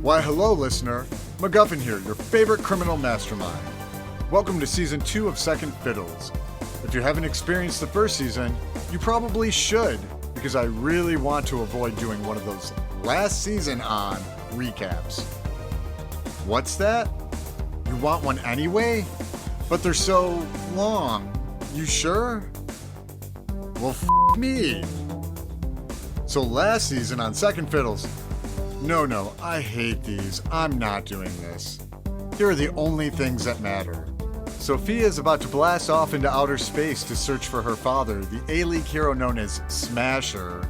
Why, hello, listener. MacGuffin here, your favorite criminal mastermind. Welcome to Season 2 of Second Fiddles. If you haven't experienced the first season, you probably should, because I really want to avoid doing one of those last season on recaps. What's that? You want one anyway? But they're so long. You sure? Well, me. So last season on Second Fiddles, no, I hate these. I'm not doing this. Here are the only things that matter. Sophia is about to blast off into outer space to search for her father, the A-League hero known as Smasher.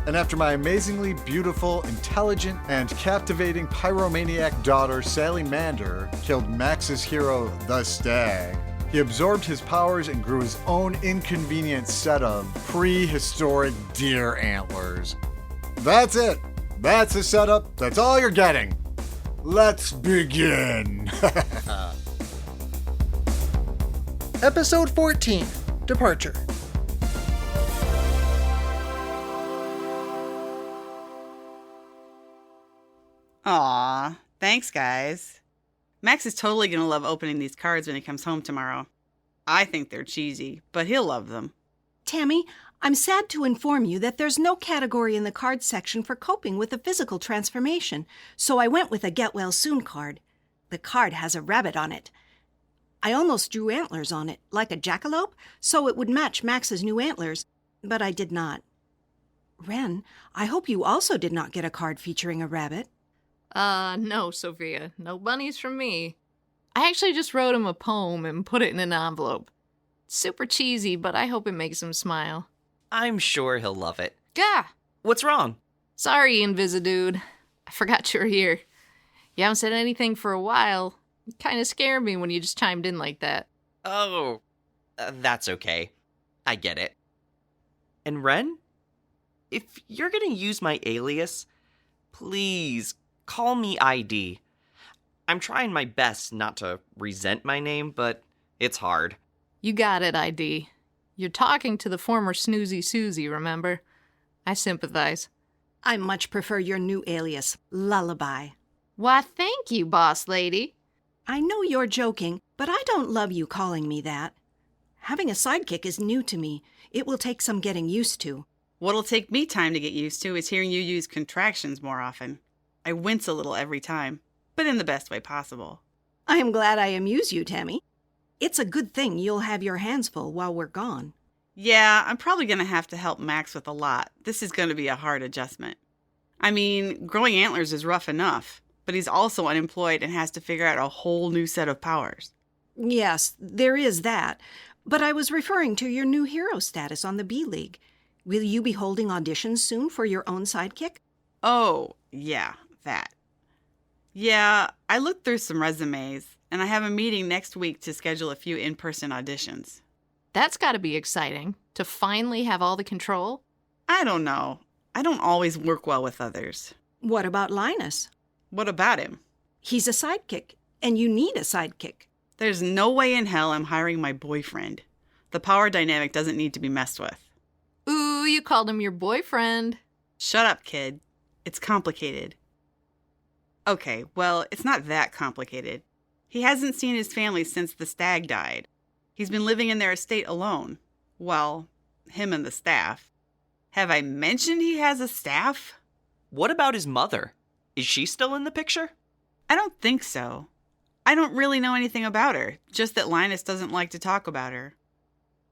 And after my amazingly beautiful, intelligent, and captivating pyromaniac daughter, Sally Mander, killed Max's hero, the Stag, he absorbed his powers and grew his own inconvenient set of prehistoric deer antlers. That's it. That's the setup. That's all you're getting. Let's begin. Episode 14, Departure. Aw, thanks guys. Max is totally gonna love opening these cards when he comes home tomorrow. I think they're cheesy, but he'll love them. Tammy, I'm sad to inform you that there's no category in the card section for coping with a physical transformation, so I went with a Get Well Soon card. The card has a rabbit on it. I almost drew antlers on it, like a jackalope, so it would match Max's new antlers, but I did not. Ren, I hope you also did not get a card featuring a rabbit. No, Sophia. No bunnies from me. I actually just wrote him a poem and put it in an envelope. Super cheesy, but I hope it makes him smile. I'm sure he'll love it. Gah! What's wrong? Sorry, Invisidude. I forgot you were here. You haven't said anything for a while. It kind of scared me when you just chimed in like that. Oh, that's okay. I get it. And Ren? If you're gonna use my alias, please call me ID. I'm trying my best not to resent my name, but it's hard. You got it, ID. You're talking to the former Snoozy Susie, remember? I sympathize. I much prefer your new alias, Lullaby. Why, thank you, boss lady. I know you're joking, but I don't love you calling me that. Having a sidekick is new to me. It will take some getting used to. What'll take me time to get used to is hearing you use contractions more often. I wince a little every time, but in the best way possible. I am glad I amuse you, Tammy. It's a good thing you'll have your hands full while we're gone. Yeah, I'm probably going to have to help Max with a lot. This is going to be a hard adjustment. I mean, growing antlers is rough enough, but he's also unemployed and has to figure out a whole new set of powers. Yes, there is that. But I was referring to your new hero status on the B-League. Will you be holding auditions soon for your own sidekick? Oh, yeah, that. Yeah, I looked through some resumes, and I have a meeting next week to schedule a few in-person auditions. That's gotta be exciting, to finally have all the control. I don't know. I don't always work well with others. What about Linus? What about him? He's a sidekick, and you need a sidekick. There's no way in hell I'm hiring my boyfriend. The power dynamic doesn't need to be messed with. Ooh, you called him your boyfriend. Shut up, kid. It's complicated. Okay, well, it's not that complicated. He hasn't seen his family since the Stag died. He's been living in their estate alone. Well, him and the staff. Have I mentioned he has a staff? What about his mother? Is she still in the picture? I don't think so. I don't really know anything about her, just that Linus doesn't like to talk about her.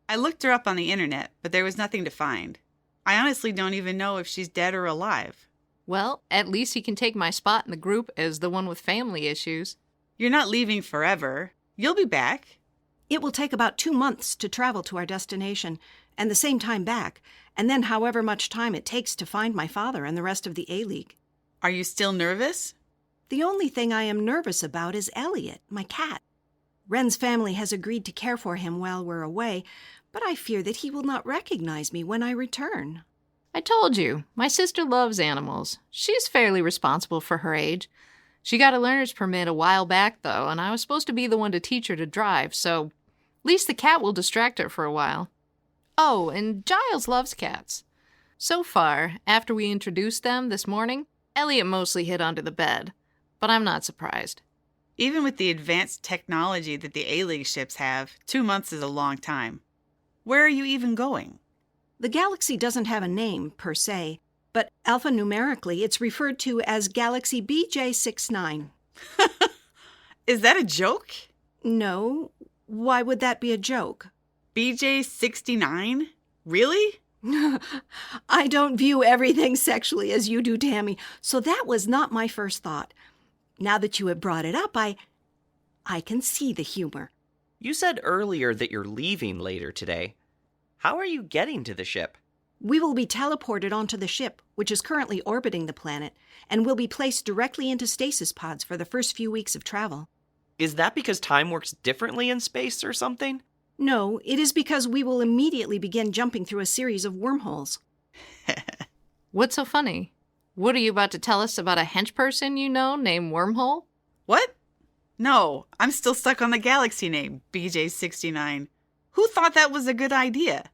I looked her up on the internet, but there was nothing to find. I honestly don't even know if she's dead or alive. Well, at least he can take my spot in the group as the one with family issues. You're not leaving forever. You'll be back. It will take about 2 months to travel to our destination, and the same time back, and then however much time it takes to find my father and the rest of the A-League. Are you still nervous? The only thing I am nervous about is Elliot, my cat. Ren's family has agreed to care for him while we're away, but I fear that he will not recognize me when I return. I told you, my sister loves animals. She's fairly responsible for her age. She got a learner's permit a while back, though, and I was supposed to be the one to teach her to drive, so at least the cat will distract her for a while. Oh, and Giles loves cats. So far, after we introduced them this morning, Elliot mostly hid under the bed. but I'm not surprised. Even with the advanced technology that the A-League ships have, 2 months is a long time. Where are you even going? The galaxy doesn't have a name, per se, but alphanumerically it's referred to as Galaxy BJ69. Is that a joke? No, why would that be a joke? BJ69? Really? I don't view everything sexually as you do, Tammy, so that was not my first thought. Now that you have brought it up, I can see the humor. You said earlier that you're leaving later today. How are you getting to the ship? We will be teleported onto the ship, which is currently orbiting the planet, and will be placed directly into stasis pods for the first few weeks of travel. Is that because time works differently in space or something? No, it is because we will immediately begin jumping through a series of wormholes. What's so funny? What are you about to tell us about a hench person you know named Wormhole? What? No, I'm still stuck on the galaxy name, BJ69. Who thought that was a good idea?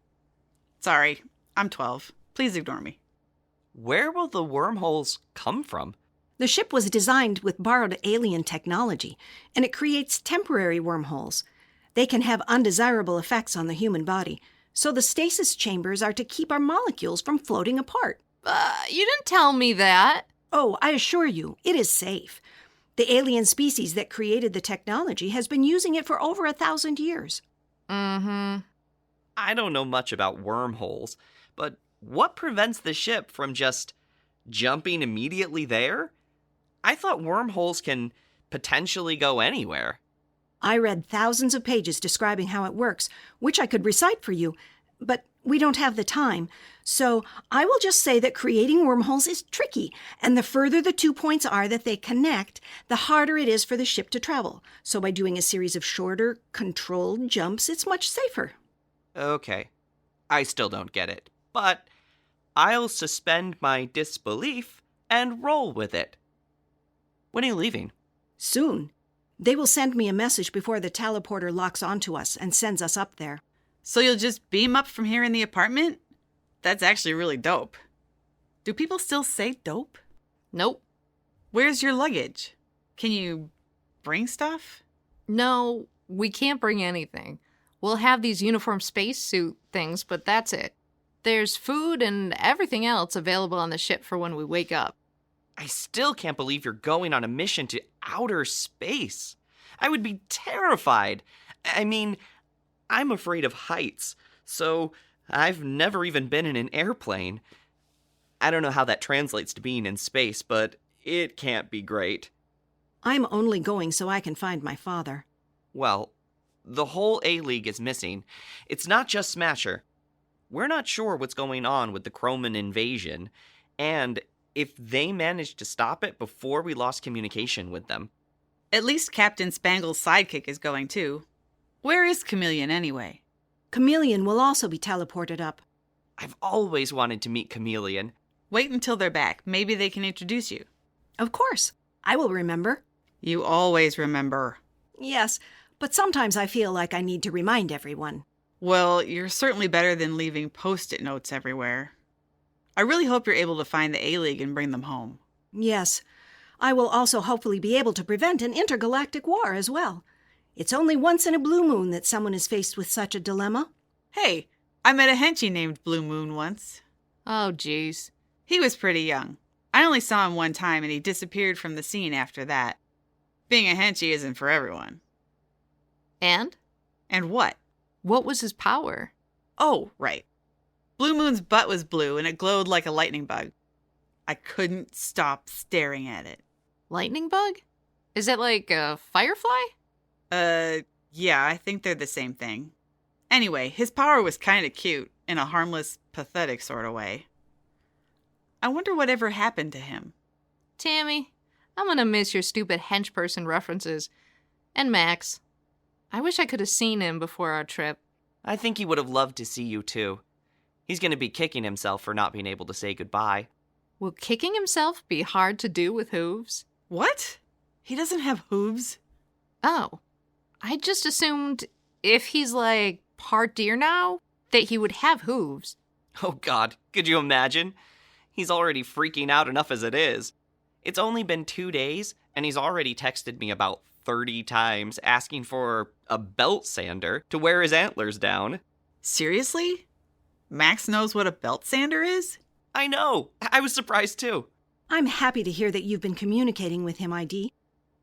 Sorry, I'm 12. Please ignore me. Where will the wormholes come from? The ship was designed with borrowed alien technology, and it creates temporary wormholes. They can have undesirable effects on the human body, so the stasis chambers are to keep our molecules from floating apart. You didn't tell me that. Oh, I assure you, it is safe. The alien species that created the technology has been using it for over 1,000 years. Mm-hmm. I don't know much about wormholes, but what prevents the ship from just jumping immediately there? I thought wormholes can potentially go anywhere. I read thousands of pages describing how it works, which I could recite for you, but we don't have the time. So I will just say that creating wormholes is tricky, and the further the 2 points are that they connect, the harder it is for the ship to travel. So by doing a series of shorter, controlled jumps, it's much safer. Okay, I still don't get it, but I'll suspend my disbelief and roll with it. When are you leaving? Soon. They will send me a message before the teleporter locks onto us and sends us up there. So you'll just beam up from here in the apartment? That's actually really dope. Do people still say dope? Nope. Where's your luggage? Can you bring stuff? No, we can't bring anything. We'll have these uniform spacesuit things, but that's it. There's food and everything else available on the ship for when we wake up. I still can't believe you're going on a mission to outer space. I would be terrified. I mean, I'm afraid of heights, so I've never even been in an airplane. I don't know how that translates to being in space, but it can't be great. I'm only going so I can find my father. Well, the whole A-League is missing. It's not just Smasher. We're not sure what's going on with the Chroman invasion, and if they managed to stop it before we lost communication with them. At least Captain Spangle's sidekick is going too. Where is Chameleon anyway? Chameleon will also be teleported up. I've always wanted to meet Chameleon. Wait until they're back. Maybe they can introduce you. Of course. I will remember. You always remember. Yes, but sometimes I feel like I need to remind everyone. Well, you're certainly better than leaving post-it notes everywhere. I really hope you're able to find the A-League and bring them home. Yes. I will also hopefully be able to prevent an intergalactic war as well. It's only once in a blue moon that someone is faced with such a dilemma. Hey, I met a henchie named Blue Moon once. Oh, jeez. He was pretty young. I only saw him one time and he disappeared from the scene after that. Being a henchie isn't for everyone. And? And what? What was his power? Oh, right. Blue Moon's butt was blue and it glowed like a lightning bug. I couldn't stop staring at it. Lightning bug? Is it like a firefly? Yeah, I think they're the same thing. Anyway, his power was kind of cute, in a harmless, pathetic sort of way. I wonder whatever happened to him. Tammy, I'm gonna miss your stupid hench person references. And Max. I wish I could have seen him before our trip. I think he would have loved to see you too. He's going to be kicking himself for not being able to say goodbye. Will kicking himself be hard to do with hooves? What? He doesn't have hooves? Oh. I just assumed if he's like part deer now, that he would have hooves. Oh God, could you imagine? He's already freaking out enough as it is. It's only been 2 days, and he's already texted me about 30 times asking for a belt sander to wear his antlers down. Seriously? Max knows what a belt sander is? I know. I was surprised too. I'm happy to hear that you've been communicating with him, ID.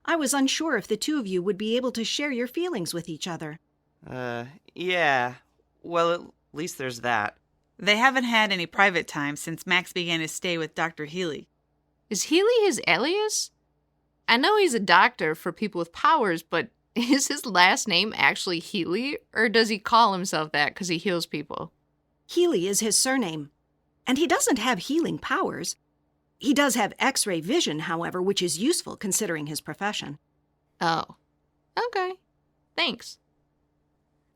I was unsure if the two of you would be able to share your feelings with each other. Yeah. Well, at least there's that. They haven't had any private time since Max began his stay with Dr. Healy. Is Healy his alias? I know he's a doctor for people with powers, but is his last name actually Healy, or does he call himself that because he heals people? Healy is his surname, and he doesn't have healing powers. He does have X-ray vision, however, which is useful considering his profession. Oh. Okay. Thanks.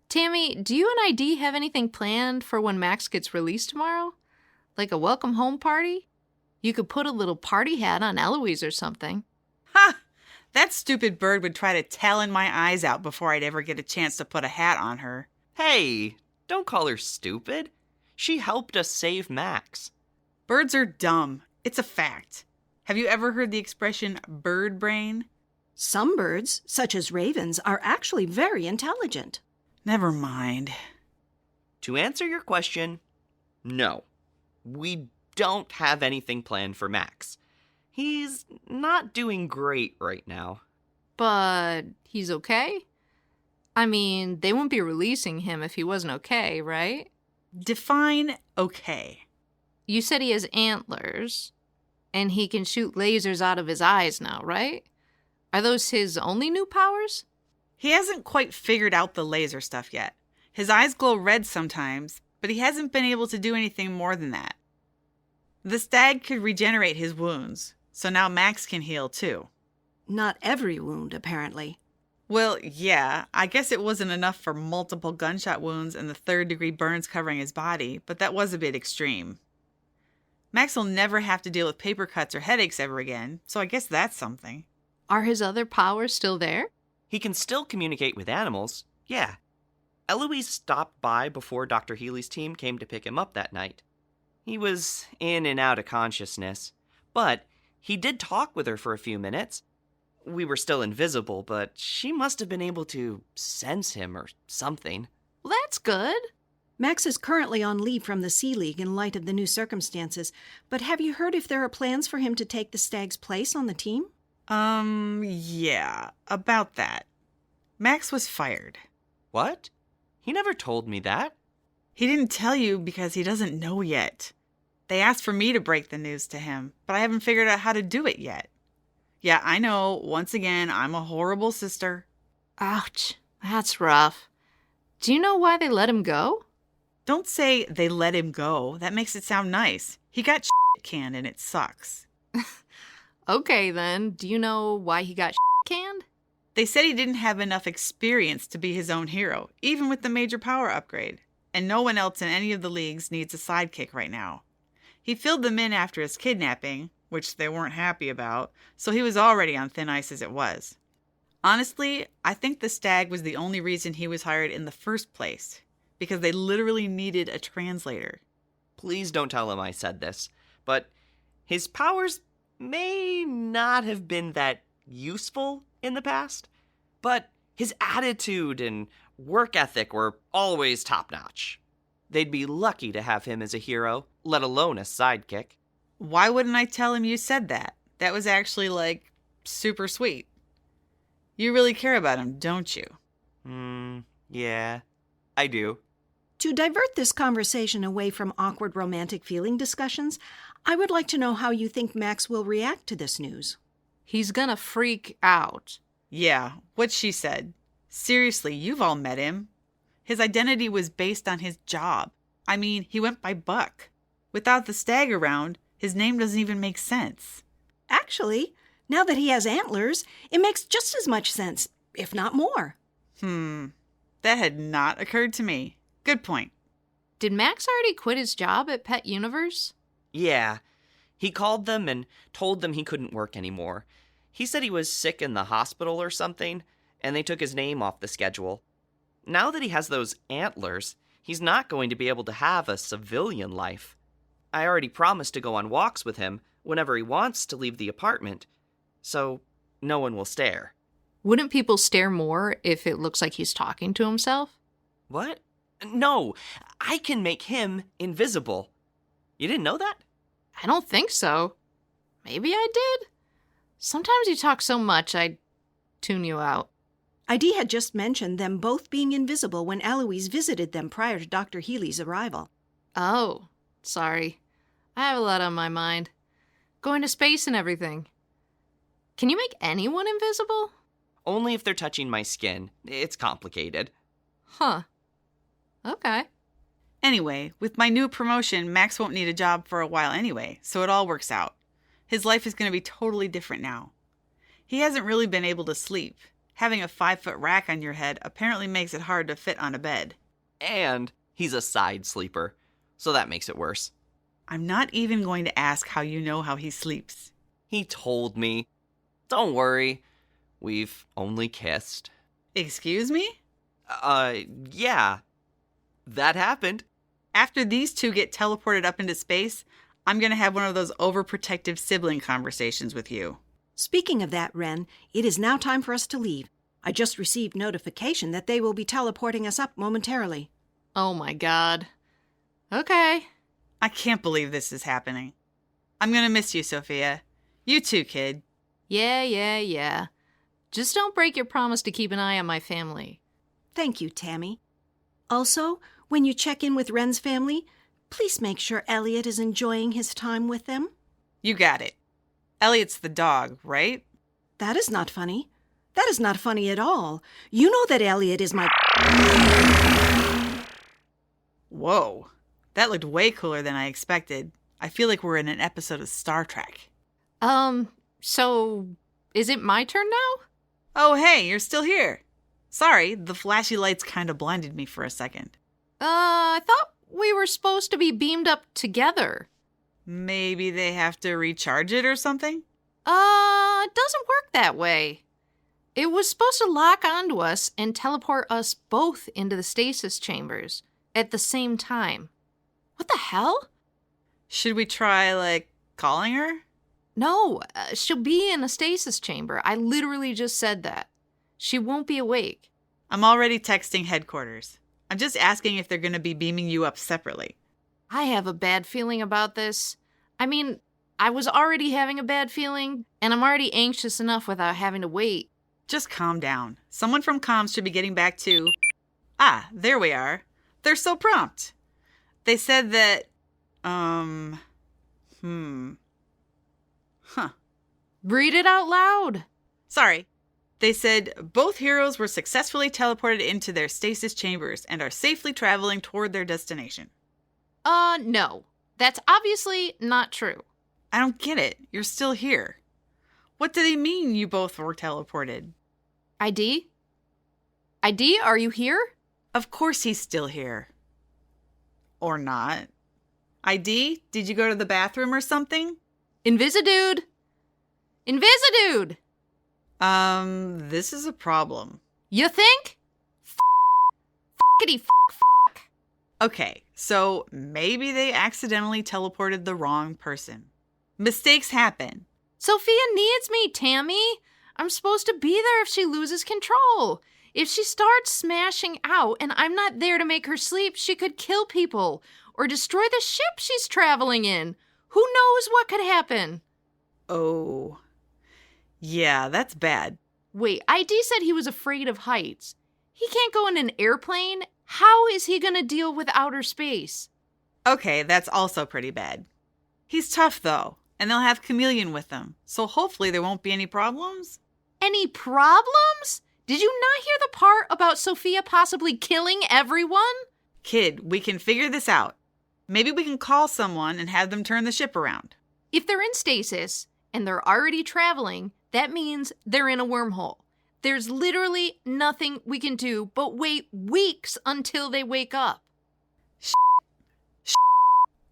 Tammy, do you and ID have anything planned for when Max gets released tomorrow? Like a welcome home party? You could put a little party hat on Eloise or something. Ha! That stupid bird would try to talon my eyes out before I'd ever get a chance to put a hat on her. Hey, don't call her stupid. She helped us save Max. Birds are dumb. It's a fact. Have you ever heard the expression bird brain? Some birds, such as ravens, are actually very intelligent. Never mind. To answer your question, no. We don't have anything planned for Max. He's not doing great right now. But he's okay? I mean, they wouldn't be releasing him if he wasn't okay, right? Define okay. You said he has antlers, and he can shoot lasers out of his eyes now, right? Are those his only new powers? He hasn't quite figured out the laser stuff yet. His eyes glow red sometimes, but he hasn't been able to do anything more than that. The stag could regenerate his wounds, so now Max can heal too. Not every wound, apparently. Well, yeah, I guess it wasn't enough for multiple gunshot wounds and the third-degree burns covering his body, but that was a bit extreme. Max will never have to deal with paper cuts or headaches ever again, so I guess that's something. Are his other powers still there? He can still communicate with animals, yeah. Eloise stopped by before Dr. Healy's team came to pick him up that night. He was in and out of consciousness, but he did talk with her for a few minutes. We were still invisible, but she must have been able to sense him or something. Well, that's good. Max is currently on leave from the Sea League in light of the new circumstances, but have you heard if there are plans for him to take the stag's place on the team? Yeah, about that. Max was fired. What? He never told me that. He didn't tell you because he doesn't know yet. They asked for me to break the news to him, but I haven't figured out how to do it yet. Yeah, I know, once again, I'm a horrible sister. Ouch, that's rough. Do you know why they let him go? Don't say they let him go. That makes it sound nice. He got canned and it sucks. Okay, then. Do you know why he got canned? They said he didn't have enough experience to be his own hero, even with the major power upgrade. And no one else in any of the leagues needs a sidekick right now. He filled them in after his kidnapping, which they weren't happy about, so he was already on thin ice as it was. Honestly, I think the stag was the only reason he was hired in the first place, because they literally needed a translator. Please don't tell him I said this, but his powers may not have been that useful in the past, but his attitude and work ethic were always top-notch. They'd be lucky to have him as a hero, let alone a sidekick. Why wouldn't I tell him you said that? That was actually, super sweet. You really care about him, don't you? Yeah, I do. To divert this conversation away from awkward romantic feeling discussions, I would like to know how you think Max will react to this news. He's gonna freak out. Yeah, what she said. Seriously, you've all met him. His identity was based on his job. I mean, he went by Buck. Without the stag around, his name doesn't even make sense. Actually, now that he has antlers, it makes just as much sense, if not more. That had not occurred to me. Good point. Did Max already quit his job at Pet Universe? Yeah, he called them and told them he couldn't work anymore. He said he was sick in the hospital or something, and they took his name off the schedule. Now that he has those antlers, he's not going to be able to have a civilian life. I already promised to go on walks with him whenever he wants to leave the apartment. So no one will stare. Wouldn't people stare more if it looks like he's talking to himself? What? No, I can make him invisible. You didn't know that? I don't think so. Maybe I did. Sometimes you talk so much, I tune you out. ID had just mentioned them both being invisible when Eloise visited them prior to Dr. Healy's arrival. Oh, sorry. I have a lot on my mind. Going to space and everything. Can you make anyone invisible? Only if they're touching my skin. It's complicated. Huh. Okay. Anyway, with my new promotion, Max won't need a job for a while anyway, so it all works out. His life is going to be totally different now. He hasn't really been able to sleep. Having a 5-foot rack on your head apparently makes it hard to fit on a bed. And he's a side sleeper, so that makes it worse. I'm not even going to ask how you know how he sleeps. He told me. Don't worry. We've only kissed. Excuse me? Yeah. That happened. After these two get teleported up into space, I'm going to have one of those overprotective sibling conversations with you. Speaking of that, Ren, it is now time for us to leave. I just received notification that they will be teleporting us up momentarily. Oh my god. Okay. I can't believe this is happening. I'm going to miss you, Sophia. You too, kid. Yeah. Just don't break your promise to keep an eye on my family. Thank you, Tammy. Also, when you check in with Ren's family, please make sure Elliot is enjoying his time with them. You got it. Elliot's the dog, right? That is not funny. That is not funny at all. You know that Elliot is my... Whoa. That looked way cooler than I expected. I feel like we're in an episode of Star Trek. So is it my turn now? Oh, hey, you're still here. Sorry, the flashy lights kind of blinded me for a second. I thought we were supposed to be beamed up together. Maybe they have to recharge it or something? It doesn't work that way. It was supposed to lock onto us and teleport us both into the stasis chambers at the same time. What the hell? Should we try, calling her? No, she'll be in a stasis chamber. I literally just said that. She won't be awake. I'm already texting headquarters. I'm just asking if they're going to be beaming you up separately. I have a bad feeling about this. I mean, I was already having a bad feeling, and I'm already anxious enough without having to wait. Just calm down. Someone from comms should be getting back to... there we are. They're so prompt. They said that... Read it out loud. Sorry. They said both heroes were successfully teleported into their stasis chambers and are safely traveling toward their destination. No. That's obviously not true. I don't get it. You're still here. What do they mean you both were teleported? ID? ID, are you here? Of course he's still here. Or not. ID, did you go to the bathroom or something? Invisidude! Invisidude! This is a problem. You think? F***ity f***. Okay, so maybe they accidentally teleported the wrong person. Mistakes happen. Sophia needs me, Tammy. I'm supposed to be there if she loses control. If she starts smashing out and I'm not there to make her sleep, she could kill people or destroy the ship she's traveling in. Who knows what could happen? Oh. Yeah, that's bad. Wait, ID said he was afraid of heights. He can't go in an airplane. How is he going to deal with outer space? Okay, that's also pretty bad. He's tough, though, and they'll have Chameleon with them, so hopefully there won't be any problems. Any problems? Did you not hear the part about Sophia possibly killing everyone? Kid, we can figure this out. Maybe we can call someone and have them turn the ship around. If they're in stasis and they're already traveling, that means they're in a wormhole. There's literally nothing we can do but wait weeks until they wake up.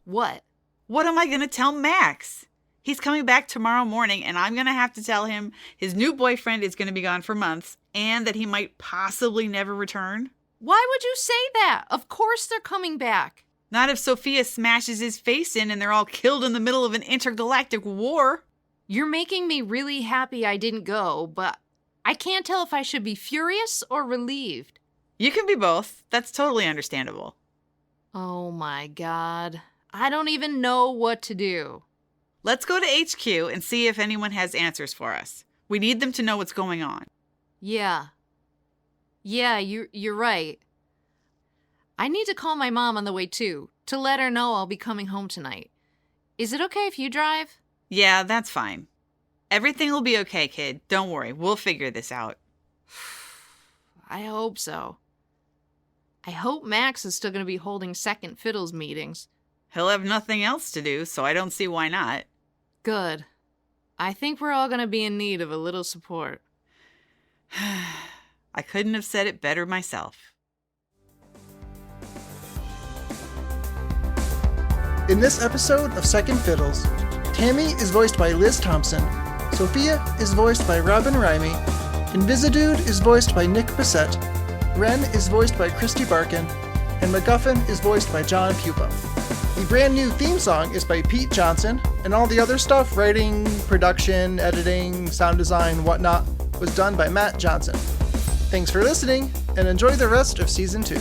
What? What am I going to tell Max? He's coming back tomorrow morning, and I'm going to have to tell him his new boyfriend is going to be gone for months and that he might possibly never return. Why would you say that? Of course they're coming back. Not if Sophia smashes his face in and they're all killed in the middle of an intergalactic war. You're making me really happy I didn't go, but I can't tell if I should be furious or relieved. You can be both. That's totally understandable. Oh my God. I don't even know what to do. Let's go to HQ and see if anyone has answers for us. We need them to know what's going on. Yeah, you're right. I need to call my mom on the way too, to let her know I'll be coming home tonight. Is it okay if you drive? Yeah, that's fine. Everything will be okay, kid. Don't worry. We'll figure this out. I hope so. I hope Max is still going to be holding second fiddles meetings. He'll have nothing else to do, so I don't see why not. Good. I think we're all going to be in need of a little support. I couldn't have said it better myself. In this episode of Second Fiddles, Tammy is voiced by Liz Thompson, Sophia is voiced by Robin Rimey, Invisidude is voiced by Nick Bissett, Ren is voiced by Christy Barkin, and MacGuffin is voiced by John Pupa. The brand new theme song is by Pete Johnson, and all the other stuff, writing, production, editing, sound design, whatnot, was done by Matt Johnson. Thanks for listening, and enjoy the rest of Season 2.